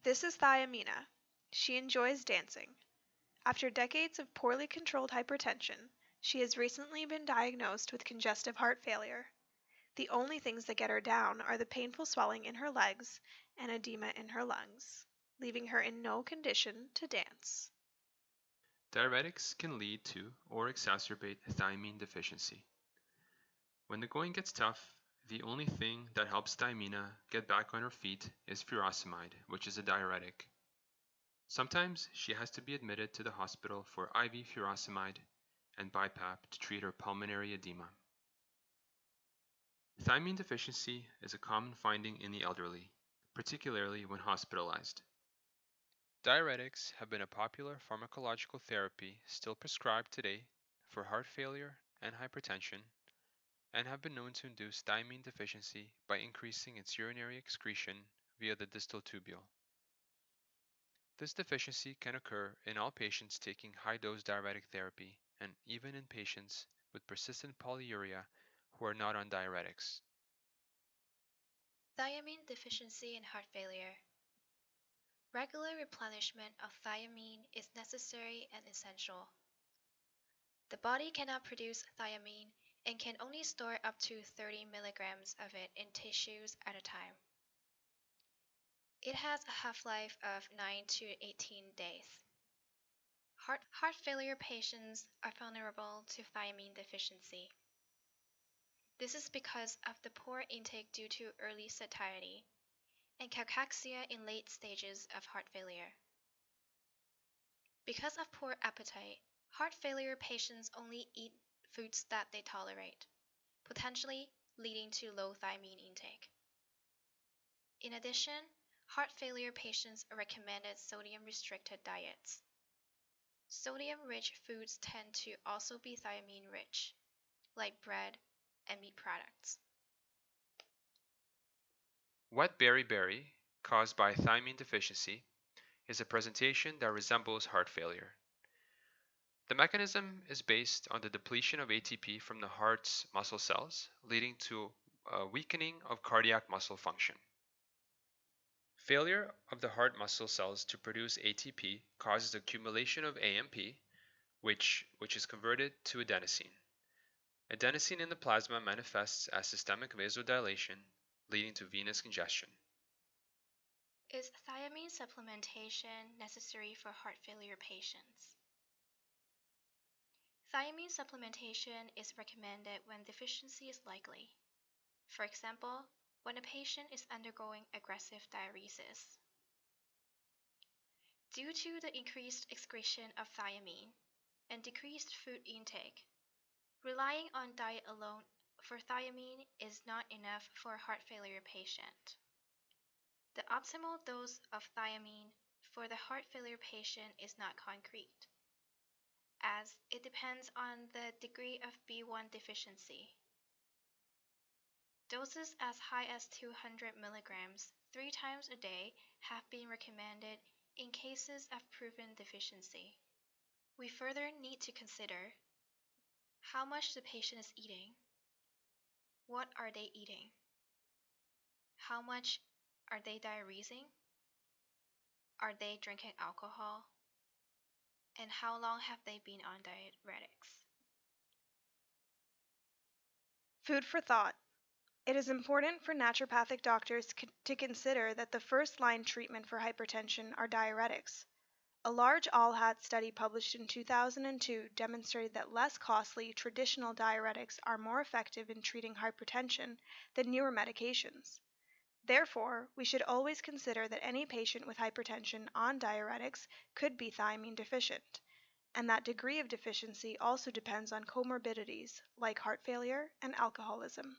This is Thiamina. She enjoys dancing. After decades of poorly controlled hypertension, she has recently been diagnosed with congestive heart failure. The only things that get her down are the painful swelling in her legs and edema in her lungs, leaving her in no condition to dance. Diuretics can lead to or exacerbate thiamine deficiency. When the going gets tough, the only thing that helps Thiamina get back on her feet is furosemide, which is a diuretic. Sometimes she has to be admitted to the hospital for IV furosemide and BiPAP to treat her pulmonary edema. Thiamine deficiency is a common finding in the elderly, particularly when hospitalized. Diuretics have been a popular pharmacological therapy still prescribed today for heart failure and hypertension, and have been known to induce thiamine deficiency by increasing its urinary excretion via the distal tubule. This deficiency can occur in all patients taking high-dose diuretic therapy and even in patients with persistent polyuria who are not on diuretics. Thiamine deficiency in heart failure. Regular replenishment of thiamine is necessary and essential. The body cannot produce thiamine and can only store up to 30 milligrams of it in tissues at a time. It has a half-life of 9 to 18 days. Heart failure patients are vulnerable to thiamine deficiency. This is because of the poor intake due to early satiety and cachexia in late stages of heart failure. Because of poor appetite, heart failure patients only eat foods that they tolerate, potentially leading to low thiamine intake. In addition, heart failure patients are recommended sodium-restricted diets. Sodium-rich foods tend to also be thiamine-rich, like bread and meat products. Wet beriberi, caused by thiamine deficiency, is a presentation that resembles heart failure. The mechanism is based on the depletion of ATP from the heart's muscle cells, leading to a weakening of cardiac muscle function. Failure of the heart muscle cells to produce ATP causes accumulation of AMP, which is converted to adenosine. Adenosine in the plasma manifests as systemic vasodilation, leading to venous congestion. Is thiamine supplementation necessary for heart failure patients? Thiamine supplementation is recommended when deficiency is likely. For example, when a patient is undergoing aggressive diuresis. Due to the increased excretion of thiamine and decreased food intake, relying on diet alone for thiamine is not enough for a heart failure patient. The optimal dose of thiamine for the heart failure patient is not concrete, as it depends on the degree of B1 deficiency. Doses as high as 200 milligrams 3 times a day have been recommended in cases of proven deficiency. We further need to consider how much the patient is eating. What are they eating? How much are they diuresing? Are they drinking alcohol? And how long have they been on diuretics? Food for thought. It is important for naturopathic doctors to consider that the first-line treatment for hypertension are diuretics. A large ALHAT study published in 2002 demonstrated that less costly traditional diuretics are more effective in treating hypertension than newer medications. Therefore, we should always consider that any patient with hypertension on diuretics could be thiamine deficient, and that degree of deficiency also depends on comorbidities like heart failure and alcoholism.